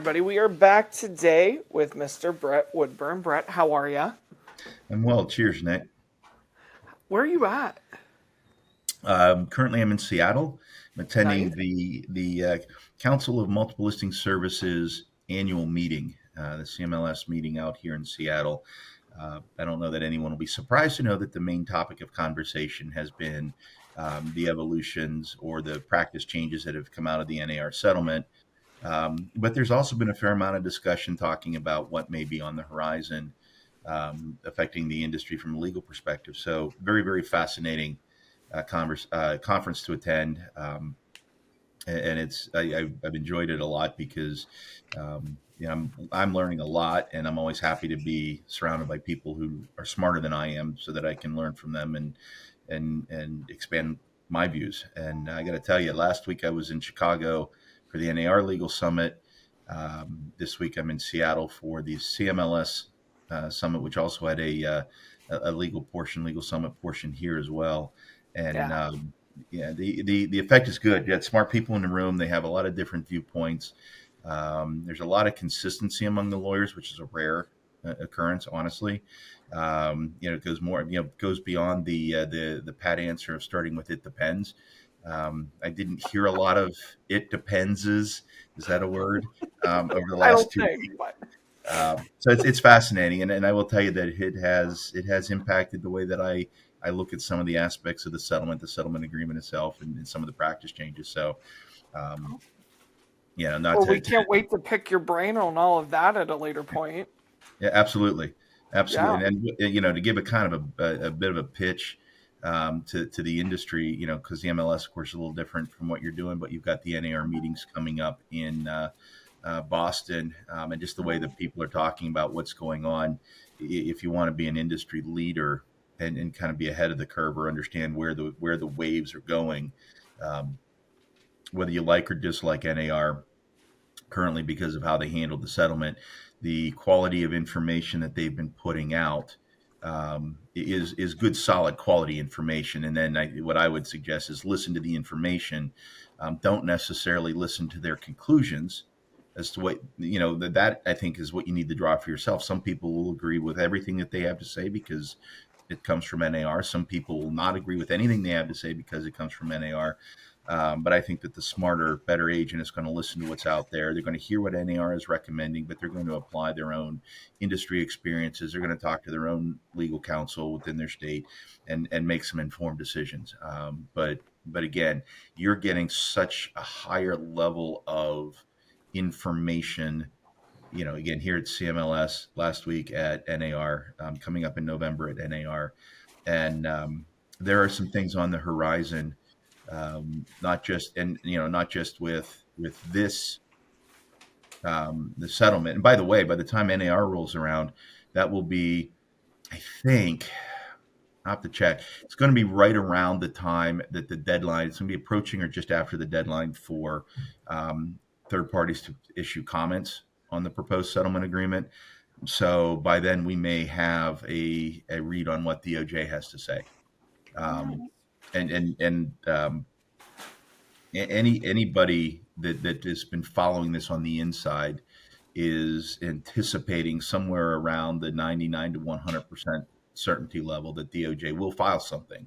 everybody. We are back today with Mr. Brett Woodburn. Brett, how are ya? I'm well. Cheers, Nick. Where are you at? Currently, I'm in Seattle. I'm Nice. attending the Council of Multiple Listing Services annual meeting, the CMLS meeting out here in Seattle. I don't know that anyone will be surprised to know that the main topic of conversation has been the evolutions or the practice changes that have come out of the NAR settlement. But there's also been a fair amount of discussion talking about what may be on the horizon affecting the industry from a legal perspective. So, very, very fascinating conference to attend, and I've enjoyed it a lot because I'm learning a lot, and I'm always happy to be surrounded by people who are smarter than I am, so that I can learn from them and expand my views. And I got to tell you, last week I was in Chicago for the NAR Legal Summit. This week I'm in Seattle for the CMLS Summit, which also had a legal summit portion here as well. And Yeah. yeah, the effect is good. You got smart people in the room. They have a lot of different viewpoints. There's a lot of consistency among the lawyers, which is a rare occurrence, honestly. It goes more, goes beyond the pat answer of starting with "it depends." I didn't hear a lot of "it depends." Is that a word? Over the I last don't 2 weeks. think, but So it's fascinating, and I will tell you that it has impacted the way that I look at some of the aspects of the settlement agreement itself, and some of the practice changes. So, um, not well, we to can't wait to pick your brain on all of that at a later point. yeah, absolutely, absolutely, Yeah. and to give a kind of a bit of a pitch to the industry, because the MLS, of course, is a little different from what you're doing, but you've got the NAR meetings coming up in Boston, and just the way that people are talking about what's going on. If you want to be an industry leader and kind of be ahead of the curve or understand where the waves are going, um, whether you like or dislike NAR currently because of how they handled the settlement, the quality of information that they've been putting out is good, solid quality information. And then what I would suggest is listen to the information. Don't necessarily listen to their conclusions as to what that I think is what you need to draw for yourself. Some people will agree with everything that they have to say because it comes from NAR. Some people will not agree with anything they have to say because it comes from NAR. But I think that the smarter, better agent is going to listen to what's out there. They're going to hear what NAR is recommending, but they're going to apply their own industry experiences. They're going to talk to their own legal counsel within their state and make some informed decisions. But again, you're getting such a higher level of information. Again, here at CMLS, last week at NAR, coming up in November at NAR, and there are some things on the horizon, not just with this the settlement. And by the way, by the time NAR rolls around, that will be, I think, I have to check. It's going to be right around the time that the deadline. It's going to be approaching or just after the deadline for third parties to issue comments on the proposed settlement agreement. So by then, we may have a read on what DOJ has to say. Um, and anybody that has been following this on the inside is anticipating somewhere around the 99 to 100% certainty level that DOJ will file something.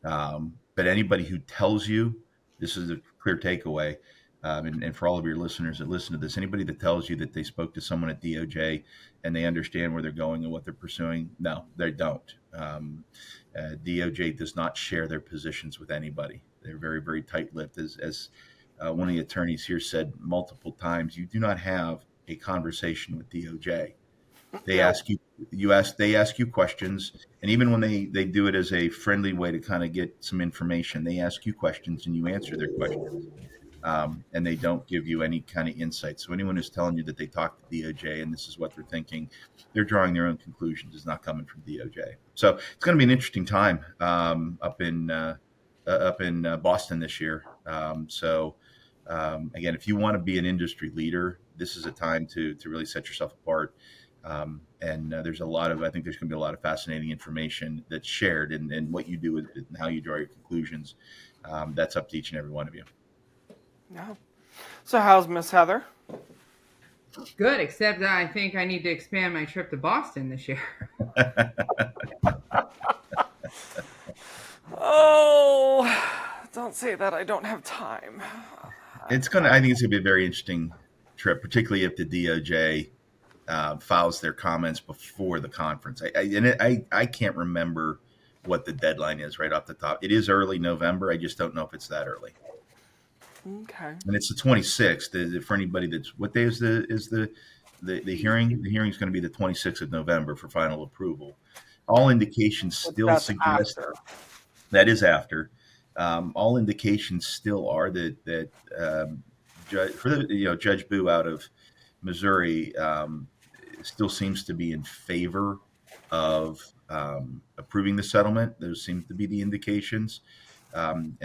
But anybody who tells you, this is a clear takeaway, and for all of your listeners that listen to this, anybody that tells you that they spoke to someone at DOJ and they understand where they're going and what they're pursuing, no, they don't. DOJ does not share their positions with anybody. They're very, very tight-lipped. As one of the attorneys here said multiple times, you do not have a conversation with DOJ. They No. ask you, they ask you questions, and even when they do it as a friendly way to kind of get some information, they ask you questions and you answer their questions, and they don't give you any kind of insight. So anyone who's telling you that they talked to DOJ and this is what they're thinking, they're drawing their own conclusions. It's not coming from DOJ. So it's going to be an interesting time up in Boston this year. Again, if you want to be an industry leader, this is a time to really set yourself apart. And there's I think there's going to be a lot of fascinating information that's shared, and what you do with it and how you draw your conclusions. That's up to each and every one of you. No. So how's Miss Heather? Good, except that I think I need to expand my trip to Boston this year. Oh, don't say that. I don't have time. I think it's gonna be a very interesting trip, particularly if the DOJ files their comments before the conference. I can't remember what the deadline is right off the top. It is early November. I just don't know if it's that early. Okay. And it's the 26th. For anybody that's what day is the hearing? The hearing is going to be the 26th of November for final approval. All indications But still that's suggest after. that is after. All indications still are that Judge Boo out of Missouri still seems to be in favor of approving the settlement. Those seem to be the indications. And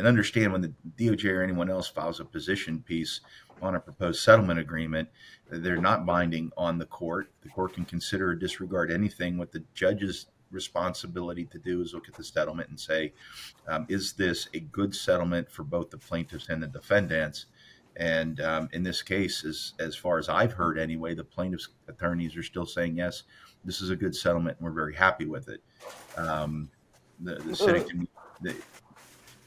understand when the DOJ or anyone else files a position piece on a proposed settlement agreement, they're not binding on the court. The court can consider or disregard anything. What the judge's responsibility to do is look at the settlement and say, is this a good settlement for both the plaintiffs and the defendants? And in this case, as far as I've heard anyway, the plaintiffs' attorneys are still saying, yes, this is a good settlement and we're very happy with it. Um, the city Ugh. can, the,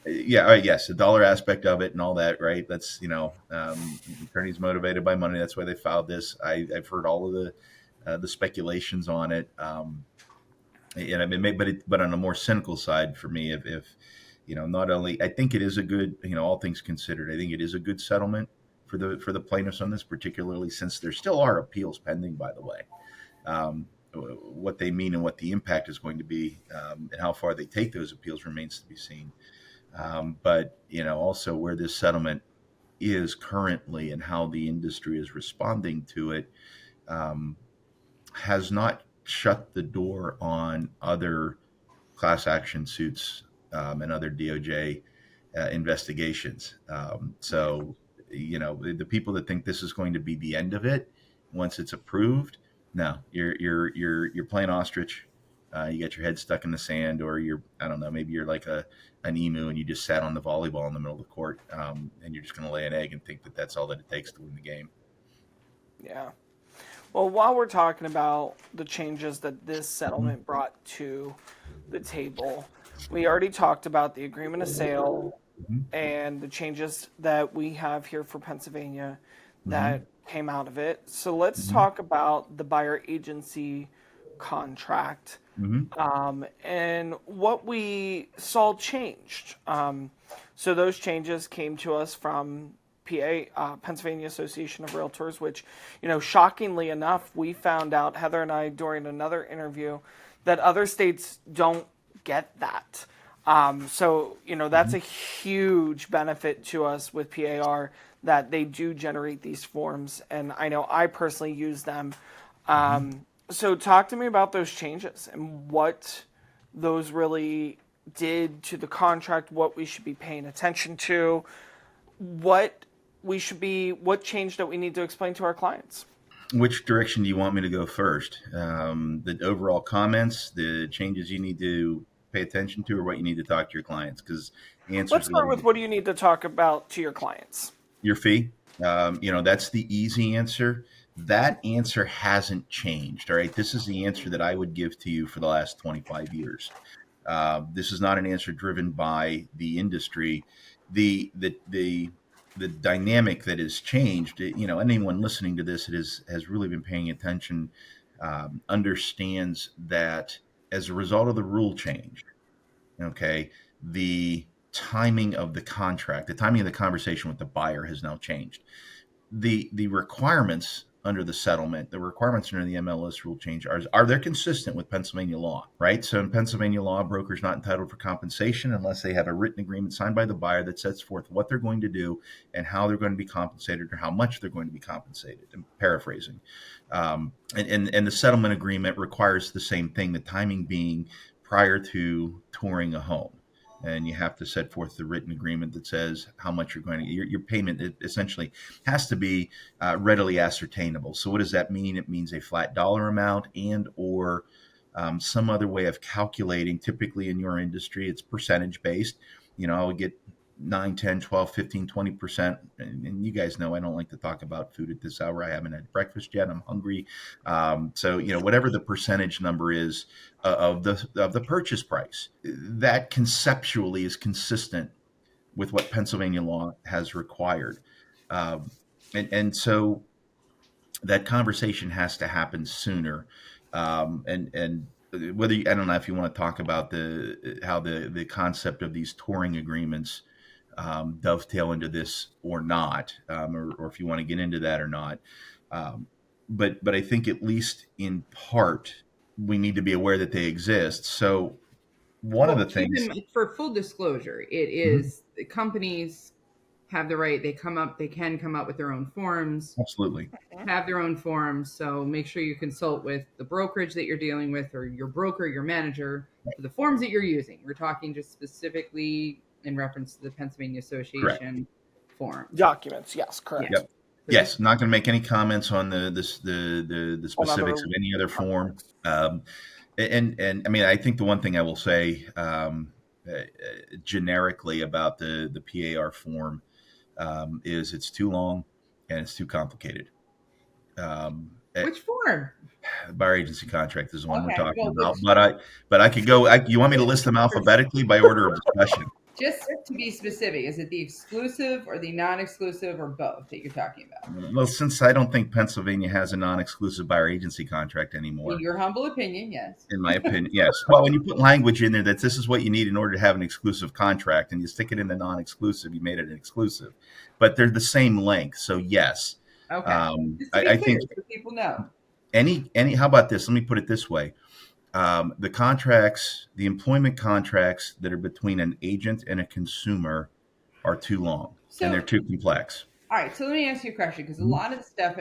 yeah, yes, the dollar aspect of it and all that, right? That's, attorneys motivated by money. That's why they filed this. I've heard all of the speculations on it. And I mean, but on a more cynical side for me, if not only I think it is a good, all things considered, I think it is a good settlement for the plaintiffs on this, particularly since there still are appeals pending. By the way, what they mean and what the impact is going to be, and how far they take those appeals remains to be seen. But also where this settlement is currently and how the industry is responding to it, um, has not shut the door on other class action suits, and other DOJ investigations. So, the people that think this is going to be the end of it once it's approved, no, you're playing ostrich. You got your head stuck in the sand, or I don't know, maybe you're like an emu and you just sat on the volleyball in the middle of the court, and you're just going to lay an egg and think that that's all that it takes to win the game. Yeah. Well, while we're talking about the changes that this Mm-hmm. settlement brought to the table, we already talked about the agreement of sale Mm-hmm. and the changes that we have here for Pennsylvania Mm-hmm. that came out of it. So let's Mm-hmm. talk about the buyer agency contract, Mm-hmm. and what we saw changed. So those changes came to us from PA, Pennsylvania Association of Realtors, which, shockingly enough, we found out, Heather and I, during another interview, that other states don't get that. So, that's a huge benefit to us with PAR that they do generate these forms. And I know I personally use them. Mm-hmm. So, talk to me about those changes and what those really did to the contract, what we should be paying attention to, what what change that we need to explain to our clients. Which direction do you want me to go first? The overall comments, the changes you need to pay attention to, or what you need to talk to your clients? Because the answer Let's is start really with what do you need to talk about to your clients? your fee. That's the easy answer. That answer hasn't changed. All right. This is the answer that I would give to you for the last 25 years. This is not an answer driven by the industry. The dynamic that has changed, anyone listening to this that has really been paying attention, understands that as a result of the rule change, okay, the timing of the contract, the timing of the conversation with the buyer has now changed. The requirements under the settlement, the requirements under the MLS rule change are they consistent with Pennsylvania law, right? So in Pennsylvania law, brokers not entitled for compensation unless they have a written agreement signed by the buyer that sets forth what they're going to do and how they're going to be compensated or how much they're going to be compensated. I'm paraphrasing. And the settlement agreement requires the same thing, the timing being prior to touring a home. And you have to set forth the written agreement that says how much you're going to your payment essentially has to be readily ascertainable. So what does that mean? It means a flat dollar amount and or some other way of calculating. Typically in your industry, it's percentage based. I would get 9, 10, 12, 15, 20%. And you guys know I don't like to talk about food at this hour. I haven't had breakfast yet. I'm hungry. So, whatever the percentage number is of the purchase price, that conceptually is consistent with what Pennsylvania law has required. Um, and so that conversation has to happen sooner. And whether I don't know if you want to talk about how the concept of these touring agreements dovetail into this or not, or if you want to get into that or not. Um, but I think at least in part we need to be aware that they exist. So one of Well, the things. for full disclosure, it Mhm, is the companies have the right. They can come up with their own forms, absolutely. have their own forms. So make sure you consult with the brokerage that you're dealing with, or your broker, your manager, for the forms that you're using. We're talking just specifically in reference to the Pennsylvania Correct. Association form. Documents, yes, Yeah. correct. Yep. Yes, not going to make any comments on the On other specifics of any other form. contracts. And I mean, I think the one thing I will say generically about the PAR form is it's too long and it's too complicated. Which form? Buyer agency contract is the one we're Okay. talking Well, about, but I could go. You want me to list them alphabetically by order of discussion? just to be specific, is it the exclusive or the non-exclusive or both that you're talking about? Well, since I don't think Pennsylvania has a non-exclusive buyer agency contract anymore, In your humble opinion, yes. in my opinion, yes. Well, when you put language in there that this is what you need in order to have an exclusive contract, and you stick it in the non-exclusive, you made it an exclusive. But they're the same length, so yes. Okay. Just to be I clear, think so people know. any. How about this? Let me put it this way: the contracts, the employment contracts that are between an agent and a consumer, are too long and they're So, too complex. all right. So let me ask you a question, because a Mhm. lot of the stuff,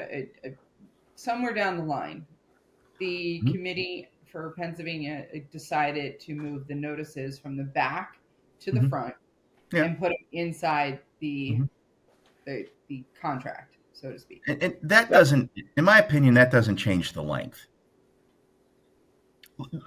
somewhere down the line, the Mhm. committee for Pennsylvania decided to move the notices from the back to the Mhm. front Yeah. and put them inside Mhm. the contract, so to speak. And that Yep. doesn't, in my opinion, that doesn't change the length.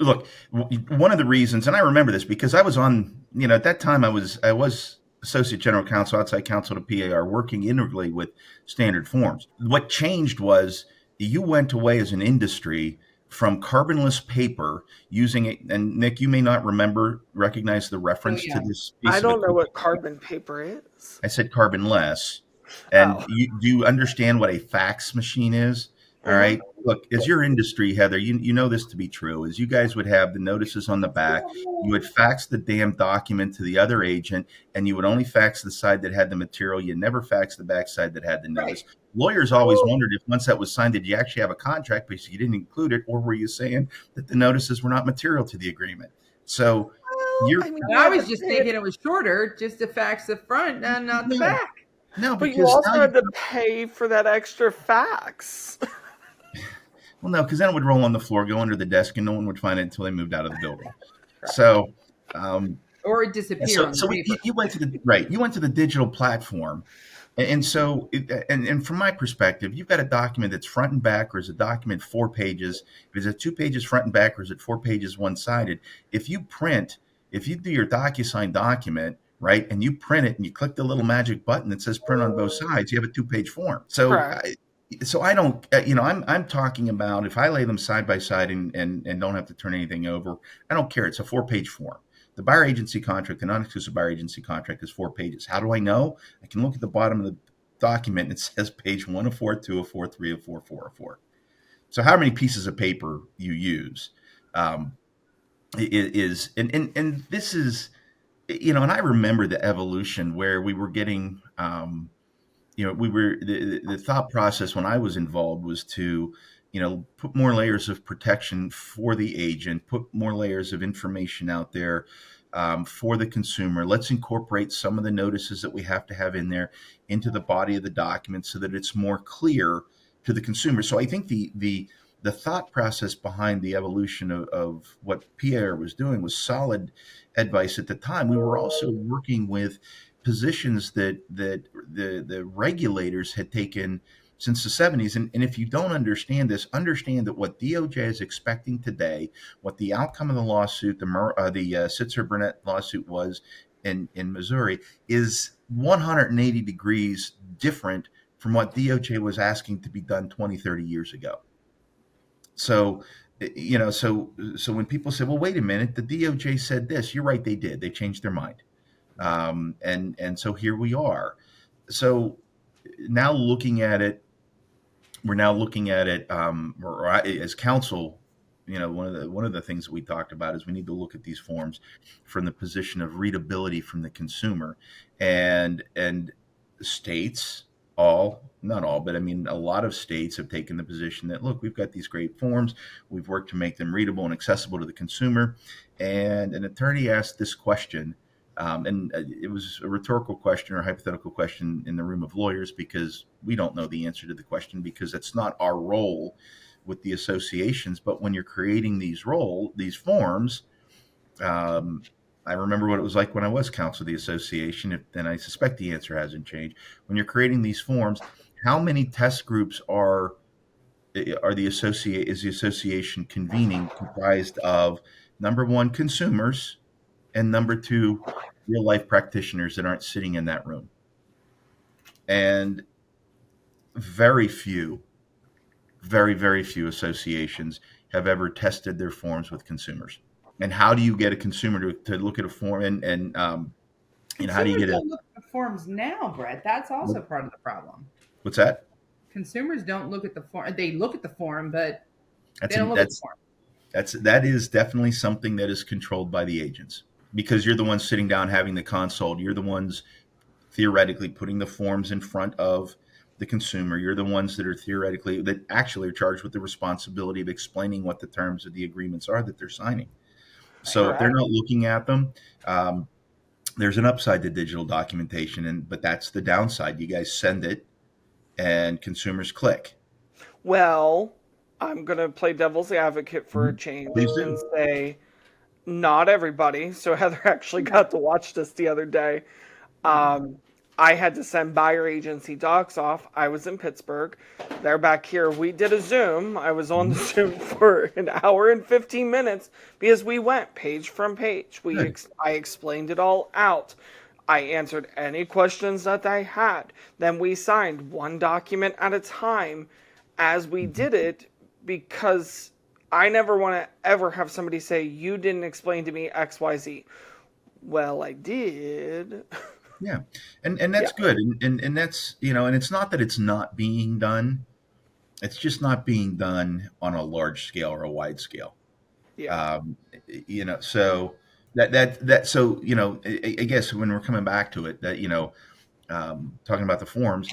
Look, one of the reasons, and I remember this because I was on, at that time I was associate general counsel, outside counsel to PAR, working integrally with standard forms. What changed was you went away as an industry from carbonless paper using it. And Nick, you may not recognize the So reference to yeah, this I piece of don't know equipment. what carbon paper is. I said carbonless. And Oh. do you understand what a fax machine is? All Hmm. right. Look, as your industry, Heather, you know this to be true, is you guys would have the notices on the back. You would fax the damn document to the other agent, and you would only fax the side that had the material. You never fax the back side that had the notice. right. Lawyers always wondered if once that was signed, did you actually have a contract because you didn't include it, or were you saying that the notices were not material to the agreement? So Well, you're I mean, And you I had was to just pay, thinking it was shorter, just to fax the front and not the no, back. no, but you because now also you had to pay for that extra fax. well, no, because then it would roll on the floor, go under the desk, and no one would find it until they moved out of the building. Correct. So, um, Or yeah, disappear so on the so paper. you went to the right. You went to the digital platform, and so and from my perspective, you've got a document that's front and back, or is a document 4 pages? Is it 2 pages front and back, or is it 4 pages one sided? If you print, if you do your DocuSign document right, and you print it, and you click the little magic button that says print on both sides, you have a 2 page form. So. Correct. So I don't, I'm talking about if I lay them side by side and don't have to turn anything over, I don't care. It's a 4 page form. The buyer agency contract, the non-exclusive buyer agency contract is 4 pages. How do I know? I can look at the bottom of the document and it says page 1 of 4, 2 of 4, 3 of 4, 4 of 4. So how many pieces of paper you use um, is, and this is, and I remember the evolution where we were getting, we were the thought process when I was involved was to, put more layers of protection for the agent, put more layers of information out there for the consumer. Let's incorporate some of the notices that we have to have in there into the body of the document so that it's more clear to the consumer. So I think the thought process behind the evolution of what Pierre was doing was solid advice at the time. We were also working with positions that the regulators had taken since the 70s. And if you don't understand this, understand that what DOJ is expecting today, what the outcome of the lawsuit, the Sitzer Burnett lawsuit was in Missouri is 180 degrees different from what DOJ was asking to be done 20, 30 years ago. So, so when people say, well, wait a minute, the DOJ said this, you're right, they did. They changed their mind. And so here we are. So now looking at it, we're now looking at it as counsel. One of the things that we talked about is we need to look at these forms from the position of readability from the consumer, and states, not all, but I mean a lot of states have taken the position that, look, we've got these great forms, we've worked to make them readable and accessible to the consumer. And an attorney asked this question, and it was a rhetorical question or a hypothetical question in the room of lawyers, because we don't know the answer to the question, because it's not our role with the associations. But when you're creating these forms, I remember what it was like when I was counsel of the association, and I suspect the answer hasn't changed. When you're creating these forms, how many test groups is the association convening, comprised of, number one, consumers, and number two, real life practitioners that aren't sitting in that room? And very few associations have ever tested their forms with consumers. And how do you get a consumer to look at a form, and how do you get don't look at the forms now, Brett? That's also part of the problem. What's that? Consumers don't look at the form. They look at the form, but they don't look at the form. That is definitely something that is controlled by the agents, because you're the ones sitting down having the consult. You're the ones theoretically putting the forms in front of the consumer. You're the ones that actually are charged with the responsibility of explaining what the terms of the agreements are that they're signing. So if they're not looking at them, there's an upside to digital documentation, but that's the downside. You guys send it and consumers click. Well, I'm going to play devil's advocate for a change and say not everybody. So Heather actually got to watch this the other day. I had to send buyer agency docs off. I was in Pittsburgh. They're back here. We did a Zoom. I was on the Zoom for an hour and 15 minutes because we went page from page. I explained it all out. I answered any questions that I had. Then we signed one document at a time as we did it, because I never want to ever have somebody say, you didn't explain to me XYZ. Well, I did. Yeah. And that's good. And that's, and it's not that it's not being done. It's just not being done on a large scale or a wide scale. Yeah. So so, I guess when we're coming back to it, that, talking about the forms,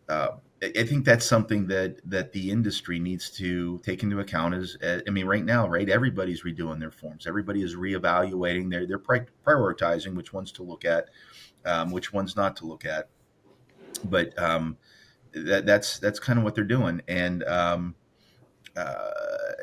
I think that's something that the industry needs to take into account. Right now, everybody's redoing their forms. Everybody is reevaluating. They're prioritizing which ones to look at, which ones not to look at. But that's kind of what they're doing, and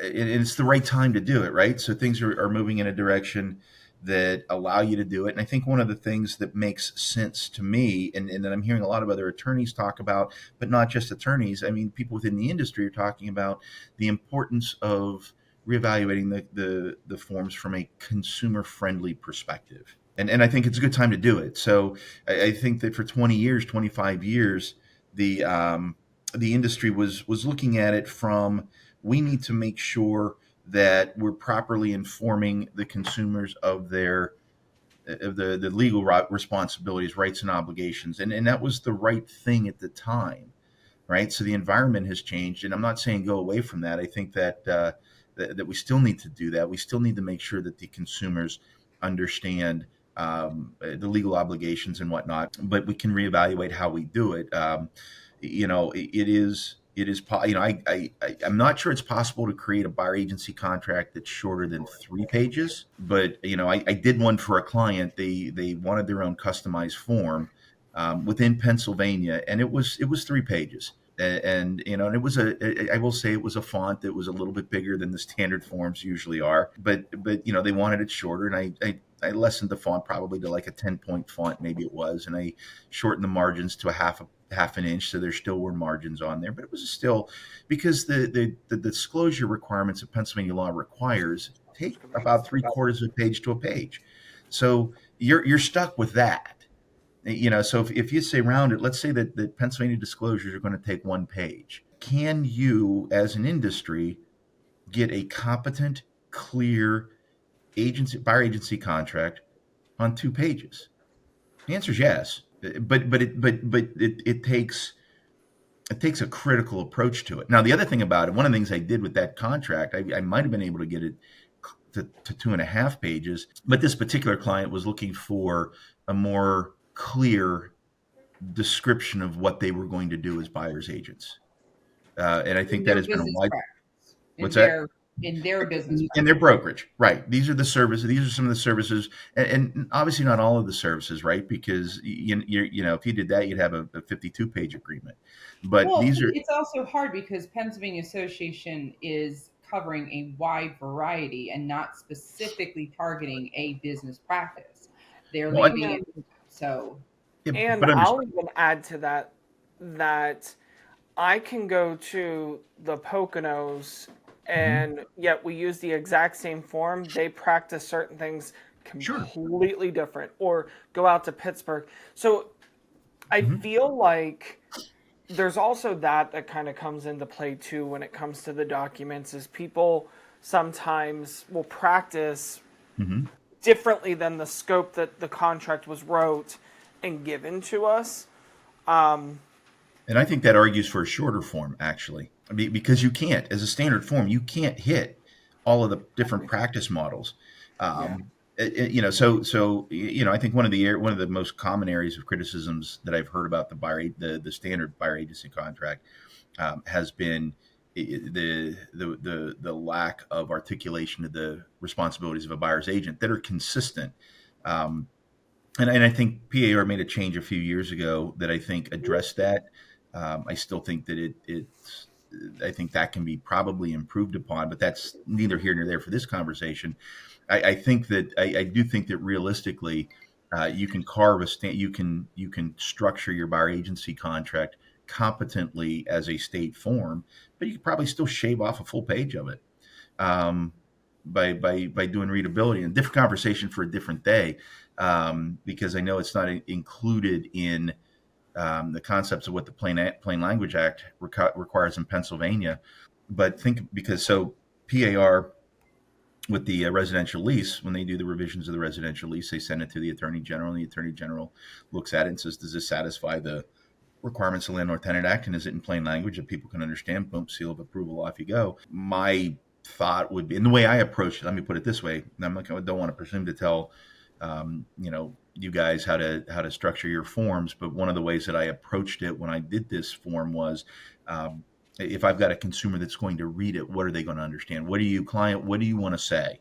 it's the right time to do it, right? So things are moving in a direction that allow you to do it. And I think one of the things that makes sense to me, and that I'm hearing a lot of other attorneys talk about, but not just attorneys, people within the industry are talking about the importance of reevaluating the forms from a consumer-friendly perspective. And I think it's a good time to do it. So I think that for 20 years, 25 years, the industry was looking at it from, we need to make sure that we're properly informing the consumers of the legal responsibilities, rights, and obligations. And that was the right thing at the time, right? So the environment has changed, and I'm not saying go away from that. I think that that we still need to do that. We still need to make sure that the consumers understand the legal obligations and whatnot, but we can reevaluate how we do it. I'm not sure it's possible to create a buyer agency contract that's shorter than 3 pages, but I did one for a client. They wanted their own customized form within Pennsylvania, and it was 3 pages. And it was I will say it was a font that was a little bit bigger than the standard forms usually are, but they wanted it shorter, and I lessened the font probably to like a 10-point font, maybe it was, and I shortened the margins to a half an inch, so there still were margins on there, but it was still, because the disclosure requirements of Pennsylvania law requires take about 3/4 of a page to a page. So you're stuck with that. So if you say round it, let's say that Pennsylvania disclosures are going to take 1 page. Can you, as an industry, get a competent, clear buyer agency contract on 2 pages? The answer is yes, but it takes a critical approach to it. Now, the other thing about it, one of the things I did with that contract, I might have been able to get it to 2.5 pages, but this particular client was looking for a more clear description of what they were going to do as buyers agents, and I In think that their has been a business wide. practice, What's that? in their business In their practice. brokerage, right? These are the services. These are some of the services, and obviously not all of the services, right? Because if you did that, you'd have a 52-page agreement. But Well, these are it's also hard because Pennsylvania Association is covering a wide variety and not specifically targeting a business practice. They're well, leaving it so. And but I'll understand. even add to that I can go to the Poconos Mhm. and yet we use the exact same form. They practice certain things Sure. completely different, or go out to Pittsburgh. So I Mhm. feel like there's also that kind of comes into play too when it comes to the documents, is people sometimes will practice Mhm. differently than the scope that the contract was wrote and given to us. Um, And I think that argues for a shorter form, actually, because you can't, as a standard form, you can't hit all of the different practice models. yeah. I think one of the most common areas of criticisms that I've heard about the standard buyer agency contract has been the lack of articulation of the responsibilities of a buyer's agent that are consistent. Um, and I think PAR made a change a few years ago that I think addressed that. I still think that I think that can be probably improved upon, but that's neither here nor there for this conversation. I do think that realistically, you can you can structure your buyer agency contract competently as a state form, but you could probably still shave off a full page of it, um, by doing readability. And different conversation for a different day, because I know it's not included in the concepts of what the Plain Language Act requires in Pennsylvania. But PAR with the residential lease, when they do the revisions of the residential lease, they send it to the Attorney General, and the Attorney General looks at it and says, "Does this satisfy the requirements of the Landlord Tenant Act, and is it in plain language that people can understand?" Boom, seal of approval, off you go. My thought would be, and the way I approach it, let me put it this way: I don't want to presume to tell you guys how to structure your forms, but one of the ways that I approached it when I did this form was, um, if I've got a consumer that's going to read it, what are they going to understand? What do you, client? What do you want to say?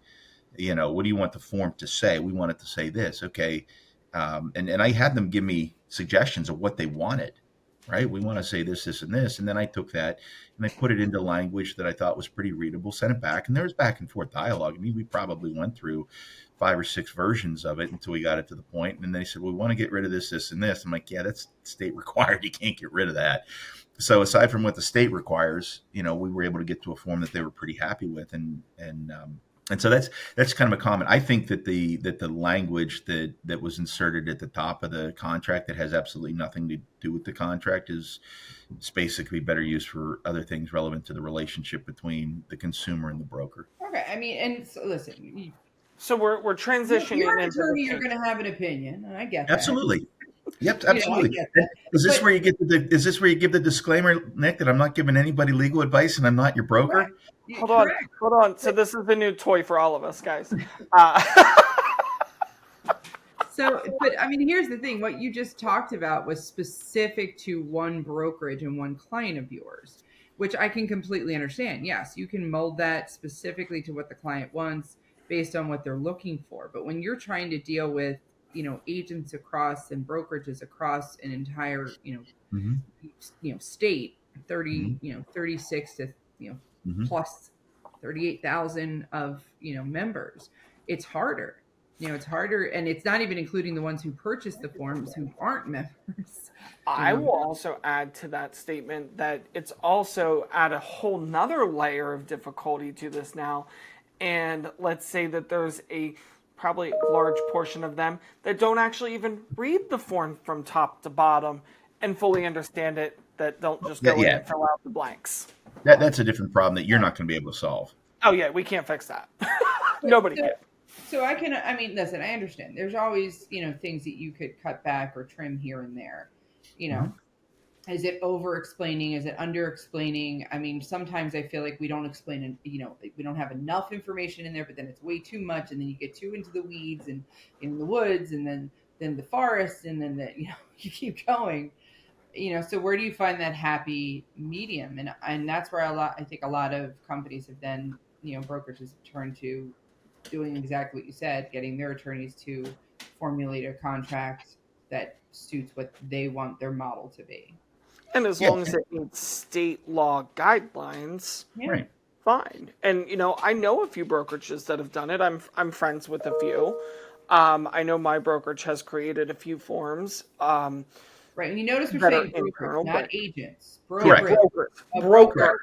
What do you want the form to say? We want it to say this. Okay. And I had them give me suggestions of what they wanted, right? We want to say this, this, and this. And then I took that and I put it into language that I thought was pretty readable, sent it back. And there was back and forth dialogue. I mean, we probably went through 5 or 6 versions of it until we got it to the point. And they said, "Well, we want to get rid of this, this, and this." I'm like, "Yeah, that's state required. You can't get rid of that." So aside from what the state requires, we were able to get to a form that they were pretty happy with. And so that's kind of a comment. I think that the language that was inserted at the top of the contract that has absolutely nothing to do with the contract is basically better used for other things relevant to the relationship between the consumer and the broker. Okay, I mean, and so listen, So we're you're transitioning an into the attorney, you're change. going to have an opinion, and I get that. Absolutely. Yep, I absolutely. get that. Is this But where you get is this where you give the disclaimer, Nick, that I'm not giving anybody legal advice and I'm not your correct, broker? Hold on, correct. hold on. So But this is the new toy for all of us, guys. Uh, but I mean, here's the thing: what you just talked about was specific to one brokerage and one client of yours, which I can completely understand. Yes, you can mold that specifically to what the client wants based on what they're looking for. But when you're trying to deal with, agents across and brokerages across an entire, Mm-hmm. state, 30, Mm-hmm. 36 to, Mm-hmm. plus 38,000 of, members, it's harder. It's harder, and it's not even including the ones who purchase the forms who aren't members. you I know will also add to that statement that it's also add a whole nother layer of difficulty to this now. And let's say that there's a probably a large portion of them that don't actually even read the form from top to bottom and fully understand it, that don't just That, go in yeah, and fill out the blanks. that's a different problem that you're not going to be able to solve. Oh yeah, we can't fix that. Nobody can. So I mean, listen, I understand. There's always, things that you could cut back or trim here and there. You know, is it over explaining? Is it under explaining? I mean, sometimes I feel like we don't explain, and we don't have enough information in there, but then it's way too much, and then you get too into the weeds and in the woods, and then the forest, and then you keep going. So where do you find that happy medium? And that's where I think a lot of companies have then, brokerages have turned to doing exactly what you said, getting their attorneys to formulate a contract that suits what they want their model to be. And as long as it meets state law guidelines, Yeah. Right. fine. And I know a few brokerages that have done it. I'm friends with a few. I know my brokerage has created a few forms. Right. And you notice we're That are saying brokers, internal, not but- agents. Correct. Brokerage. Brokers.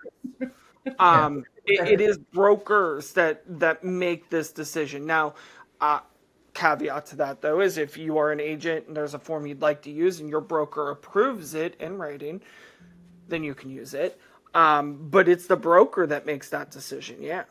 broker. It is brokers that make this decision. Now, caveat to that though is if you are an agent and there's a form you'd like to use and your broker approves it in writing, then you can use it. But it's the broker that makes that decision. Yeah.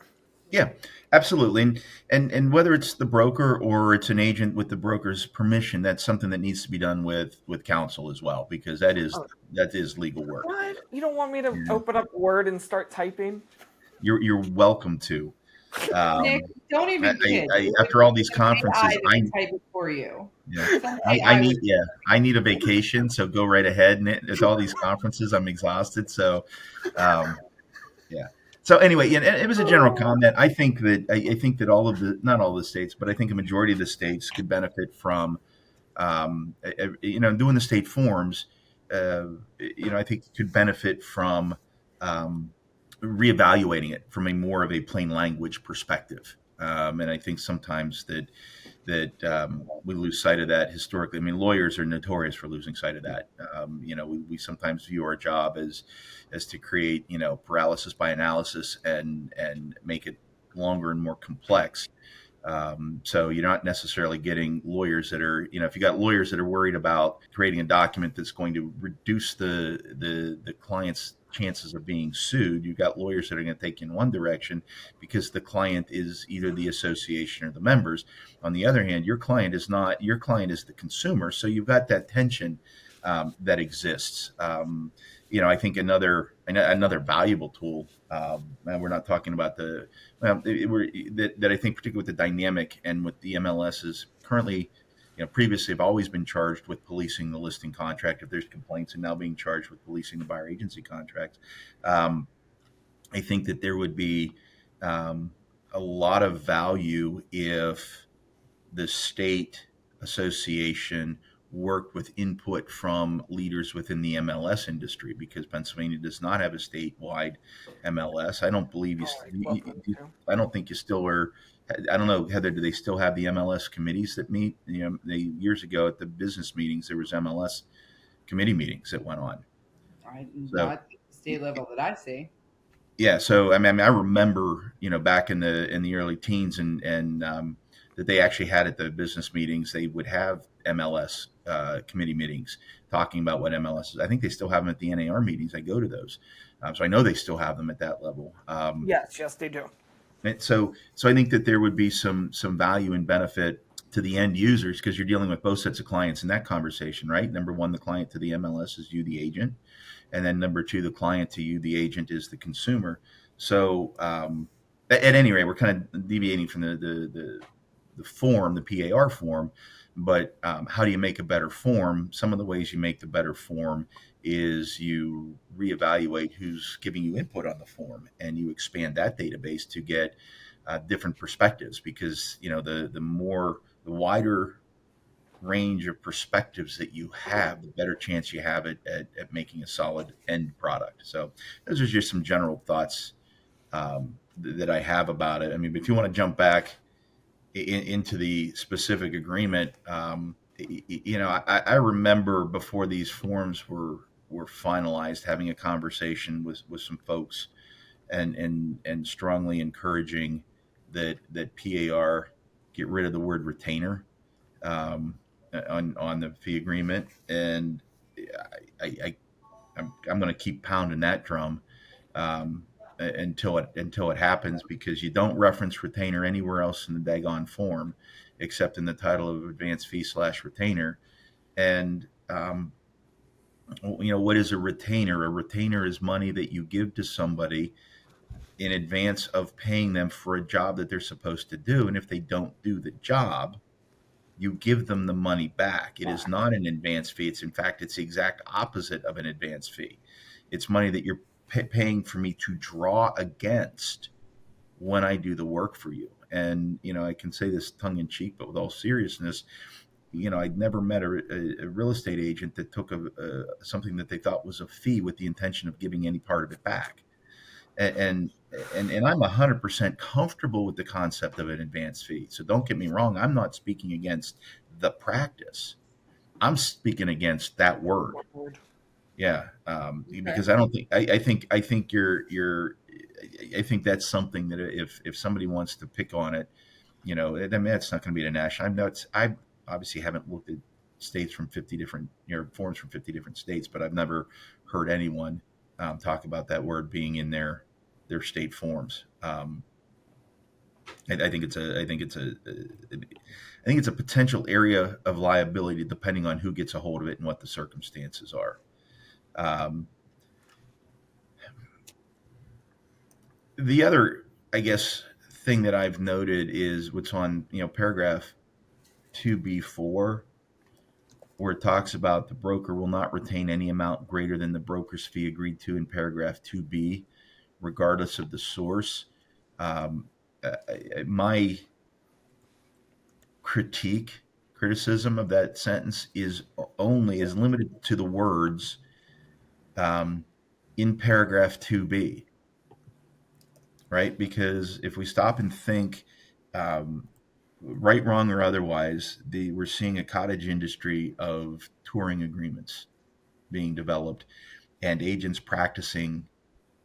Yeah, absolutely. And whether it's the broker or it's an agent with the broker's permission, that's something that needs to be done with counsel as well, because that is legal work. What? You don't want me to open up Word and start typing? You're welcome to. Nick, don't even kid. After all these conferences, I type it for you. Yeah, I need a vacation, so go right ahead. And at all these conferences, I'm exhausted. So, yeah. So anyway, and it was a general comment. I think that all of not all the states, but I think a majority of the states could benefit from, doing the state forms. I think could benefit from reevaluating it from a more of a plain language perspective. And I think sometimes that we lose sight of that historically. I mean, lawyers are notorious for losing sight of that. We sometimes view our job as to create, paralysis by analysis and make it longer and more complex. So you're not necessarily getting lawyers that are, if you got lawyers that are worried about creating a document that's going to reduce the client's chances of being sued, you've got lawyers that are going to take you in one direction because the client is either the association or the members. On the other hand, your client is not. Your client is the consumer, so you've got that tension that exists. I think another valuable tool, and we're not talking about that I think particularly with the dynamic and with the MLSs currently. Previously have always been charged with policing the listing contract if there's complaints, and now being charged with policing the buyer agency contracts. I think that there would be a lot of value if the state association worked with input from leaders within the MLS industry, because Pennsylvania does not have a statewide MLS. I don't believe I don't think you still are. I don't know, Heather, do they still have the MLS committees that meet? Years ago at the business meetings, there was MLS committee meetings that went on. Not at the state level that I see. Yeah. So, I remember, back in the early teens and that they actually had at the business meetings, they would have MLS committee meetings talking about what MLS is. I think they still have them at the NAR meetings. I go to those. So I know they still have them at that level. Yes, they do. So I think that there would be some value and benefit to the end users, because you're dealing with both sets of clients in that conversation, right? Number one, the client to the MLS is you, the agent. And then number two, the client to you, the agent, is the consumer. So at any rate, we're kind of deviating from the form, the PAR form. But how do you make a better form? Some of the ways you make the better form is you reevaluate who's giving you input on the form, and you expand that database to get different perspectives, because the wider range of perspectives that you have, the better chance you have at making a solid end product. So those are just some general thoughts that I have about it. I mean, if you want to jump back into the specific agreement, I remember before these forms were finalized, having a conversation with some folks and strongly encouraging that PAR get rid of the word retainer on the fee agreement, and I I'm going to keep pounding that drum um, until it happens, because you don't reference retainer anywhere else in the daggone form except in the title of advance fee / retainer. And what is a retainer? A retainer is money that you give to somebody in advance of paying them for a job that they're supposed to do, and if they don't do the job, you give them the money back. It is not an advance fee. It's, in fact, it's the exact opposite of an advance fee. It's money that you're paying for me to draw against when I do the work for you. And I can say this tongue in cheek, but with all seriousness, I'd never met a real estate agent that took something that they thought was a fee with the intention of giving any part of it back. And I'm 100% comfortable with the concept of an advance fee. So don't get me wrong. I'm not speaking against the practice. I'm speaking against that word. Yeah, because I don't think I think I think that's something that if somebody wants to pick on it, I mean, that's not going to be the national. I obviously haven't looked at states from 50 different forms from 50 different states, but I've never heard anyone talk about that word being in their state forms. I think it's a potential area of liability depending on who gets a hold of it and what the circumstances are. Um, the other, I guess, thing that I've noted is what's on paragraph 2B4, where it talks about the broker will not retain any amount greater than the broker's fee agreed to in paragraph 2B, regardless of the source. My criticism of that sentence is limited to the words in paragraph 2B, right? Because if we stop and think, right, wrong, or otherwise, we're seeing a cottage industry of touring agreements being developed and agents practicing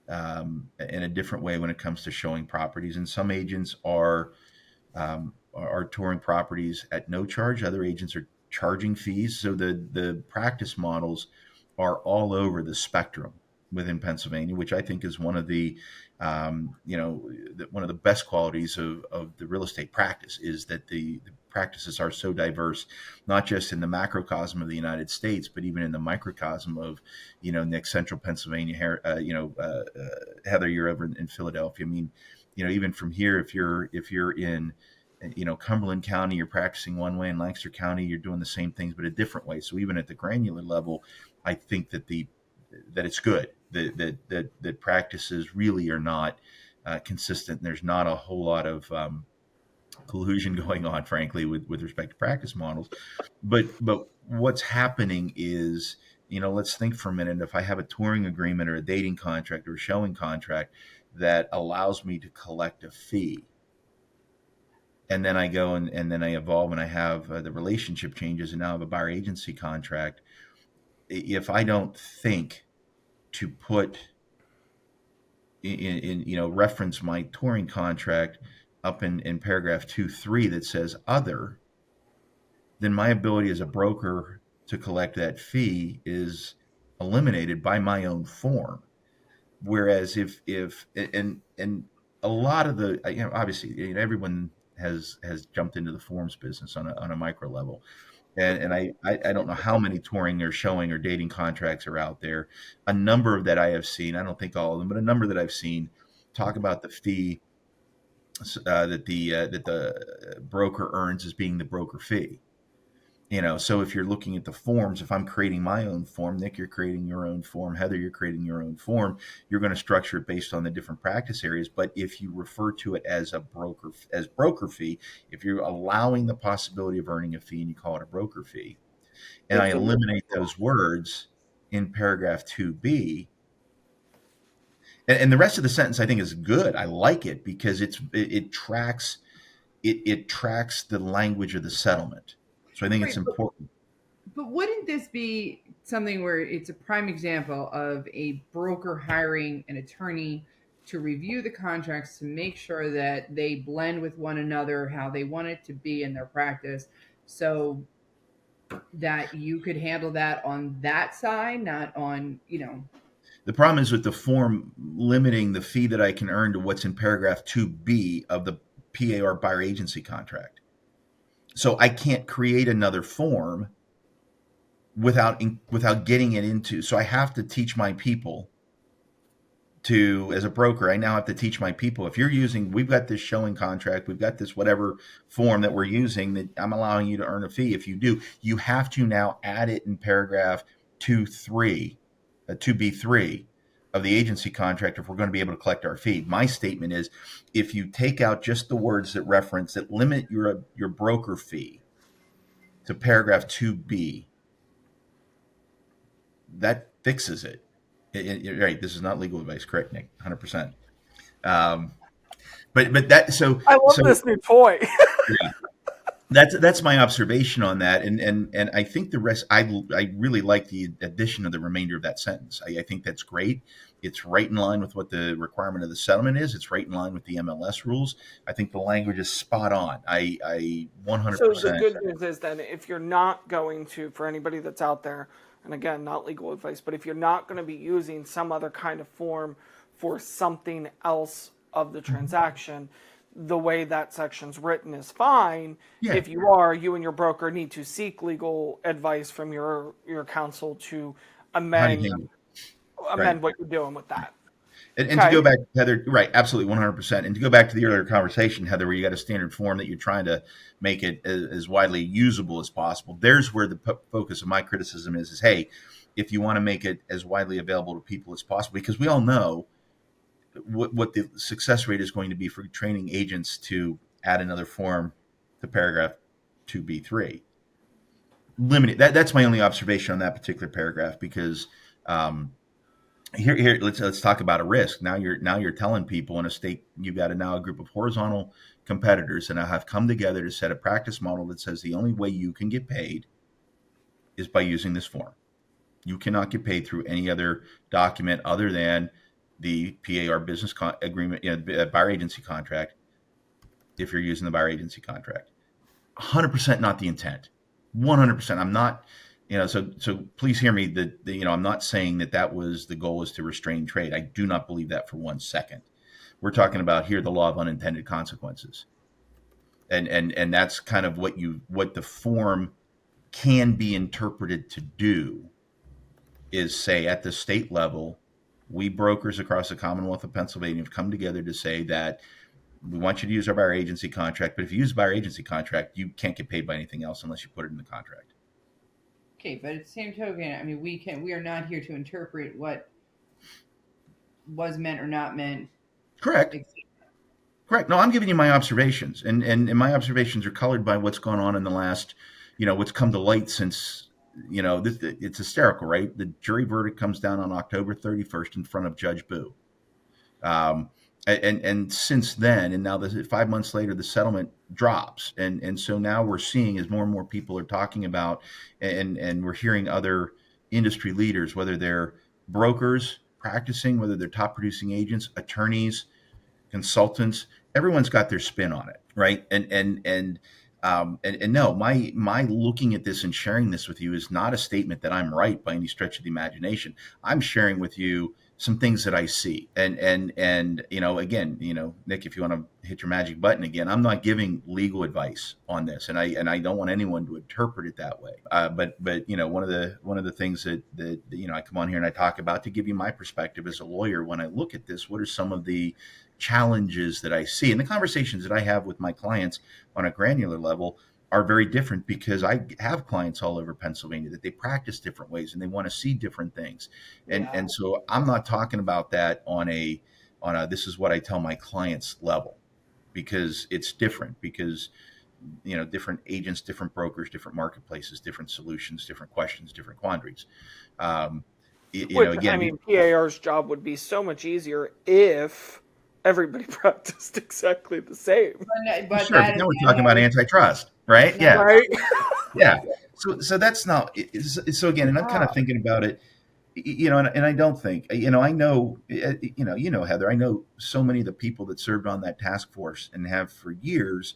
in a different way when it comes to showing properties. And some agents are touring properties at no charge. Other agents are charging fees. So the practice models are all over the spectrum within Pennsylvania, which I think is one of the one of the best qualities of the real estate practice, is that the practices are so diverse, not just in the macrocosm of the United States, but even in the microcosm of, Nick, Central Pennsylvania, Heather, you're over in Philadelphia. I mean, even from here, if you're in, Cumberland County, you're practicing one way. In Lancaster County, you're doing the same things, but a different way. So even at the granular level, I think that it's good that practices really are not consistent. There's not a whole lot of collusion going on, frankly, with respect to practice models. But what's happening is, let's think for a minute. If I have a touring agreement or a dating contract or a showing contract that allows me to collect a fee, and then I go and then I evolve and I have the relationship changes and now I have a buyer agency contract. If I don't think to put in reference my touring contract up in paragraph 2.3 that says other, then my ability as a broker to collect that fee is eliminated by my own form. Whereas if and a lot of the obviously everyone has jumped into the forms business on a micro level. And I don't know how many touring or showing or dating contracts are out there. A number that I have seen, I don't think all of them, but a number that I've seen talk about the fee that the broker earns as being the broker fee. So if you're looking at the forms, if I'm creating my own form, Nick, you're creating your own form, Heather, you're creating your own form, you're going to structure it based on the different practice areas. But if you refer to it as broker fee, if you're allowing the possibility of earning a fee and you call it a broker fee, and I eliminate those words in paragraph 2B, and the rest of the sentence I think is good. I like it because it tracks the language of the settlement. So I think it's important. But wouldn't this be something where it's a prime example of a broker hiring an attorney to review the contracts to make sure that they blend with one another how they want it to be in their practice, so that you could handle that on that side, not on, The problem is with the form limiting the fee that I can earn to what's in paragraph 2B of the PAR buyer agency contract. So I can't create another form without getting it into. So I have to teach my people to, as a broker, I now have to teach my people, if you're using, we've got this showing contract, we've got this whatever form that we're using that I'm allowing you to earn a fee. If you do, you have to now add it in paragraph 2B3 of the agency contract if we're going to be able to collect our fee. My statement is, if you take out just the words that limit your broker fee to paragraph 2B, that fixes it. Right. This is not legal advice, correct, Nick? 100%. But that, so I love this new toy. yeah, that's my observation on that, and I think the rest. I really like the addition of the remainder of that sentence. I think that's great. It's right in line with what the requirement of the settlement is. It's right in line with the MLS rules. I think the language is spot on. I 100%. So the good news is then, if you're not going to, for anybody that's out there, and again, not legal advice, but if you're not going to be using some other kind of form for something else of the transaction, the way that section's written is fine. Yeah. If you are, you and your broker need to seek legal advice from your counsel to amend Right. what you're doing with that. And to go back, Heather, right, absolutely, 100%. And to go back to the earlier conversation, Heather, where you got a standard form that you're trying to make it as widely usable as possible, there's where the focus of my criticism is, hey, if you want to make it as widely available to people as possible, because we all know what the success rate is going to be for training agents to add another form to paragraph 2B3. Limited. That's my only observation on that particular paragraph, because here let's talk about a risk. Now you're telling people in a state, you've got now a group of horizontal competitors that have come together to set a practice model that says the only way you can get paid is by using this form. You cannot get paid through any other document other than the PAR business agreement, buyer agency contract, if you're using the buyer agency contract. 100% not the intent. 100%. I'm not, so please hear me that, I'm not saying that was the goal, is to restrain trade. I do not believe that for 1 second. We're talking about here the law of unintended consequences. And that's kind of what the form can be interpreted to do, is say at the state level, we brokers across the Commonwealth of Pennsylvania have come together to say that we want you to use our buyer agency contract, but if you use a buyer agency contract, you can't get paid by anything else unless you put it in the contract. Okay, but at the same token, I mean, we are not here to interpret what was meant or not meant. Correct. Correct. No, I'm giving you my observations, and my observations are colored by what's gone on in the last, what's come to light since, it's hysterical, right? The jury verdict comes down on October 31st in front of Judge Boo. And since then, and now 5 months later, the settlement drops. And so now we're seeing, as more and more people are talking about, and we're hearing other industry leaders, whether they're brokers practicing, whether they're top producing agents, attorneys, consultants, everyone's got their spin on it. Right. And no, my looking at this and sharing this with you is not a statement that I'm right by any stretch of the imagination. I'm sharing with you some things that I see. And again, Nick, if you want to hit your magic button again, I'm not giving legal advice on this, and I don't want anyone to interpret it that way. But one of the things that I come on here and I talk about, to give you my perspective as a lawyer, when I look at this, what are some of the challenges that I see, and the conversations that I have with my clients on a granular level are very different, because I have clients all over Pennsylvania that they practice different ways and they want to see different things. And so I'm not talking about that on a this is what I tell my clients level, because it's different, because different agents, different brokers, different marketplaces, different solutions, different questions, different quandaries. Again, I mean, PAR's job would be so much easier if everybody practiced exactly the same. But sure, but now we're talking about antitrust, right? Yeah. Right. Yeah. So that's not. So again, and I'm kind of thinking about it. and I don't think, I know, Heather, I know so many of the people that served on that task force and have for years,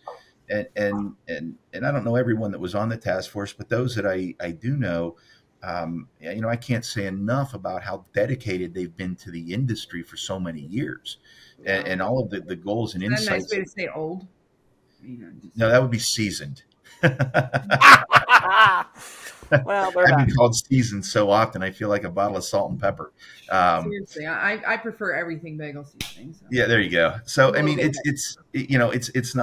and I don't know everyone that was on the task force, but those that I do know, I can't say enough about how dedicated they've been to the industry for so many years, Yeah. and all of the goals and Is that a nice insights. way to say old? No, that would be seasoned. Well, they're I've been back. called seasoned so often, I feel like a bottle of salt and pepper. Seriously, I prefer everything bagel seasoning. So. Yeah, there you go. A So I little mean, bit. it's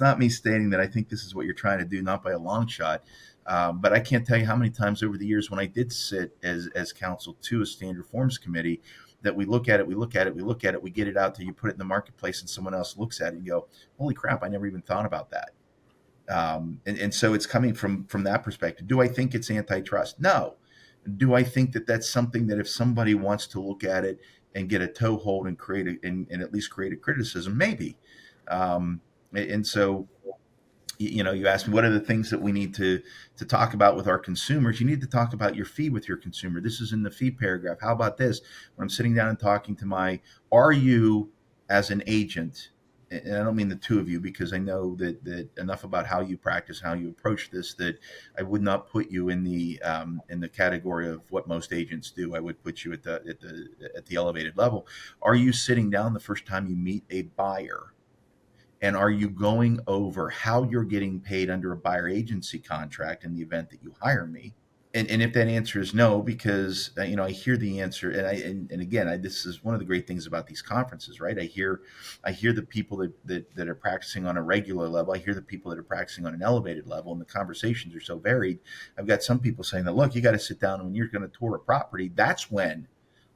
not me stating that I think this is what you're trying to do, not by a long shot. But I can't tell you how many times over the years when I did sit as counsel to a standard forms committee, that we look at it, we get it out till you put it in the marketplace, and someone else looks at it and go, "Holy crap! I never even thought about that." And so it's coming from that perspective. Do I think it's antitrust? No. Do I think that that's something that if somebody wants to look at it and get a toehold and and at least create a criticism, maybe. And so, you asked me what are the things that we need to talk about with our consumers. You need to talk about your fee with your consumer. This is in the fee paragraph. How about this? When I'm sitting down and talking to are you as an agent, and I don't mean the two of you, because I know that enough about how you practice, how you approach this, that I would not put you in the category of what most agents do. I would put you at the elevated level. Are you sitting down the first time you meet a buyer? And are you going over how you're getting paid under a buyer agency contract in the event that you hire me? And if that answer is no, because I hear the answer, and again, this is one of the great things about these conferences, right? I hear the people that are practicing on a regular level. I hear the people that are practicing on an elevated level, and the conversations are so varied. I've got some people saying that, look, you got to sit down, and when you're going to tour a property, that's when,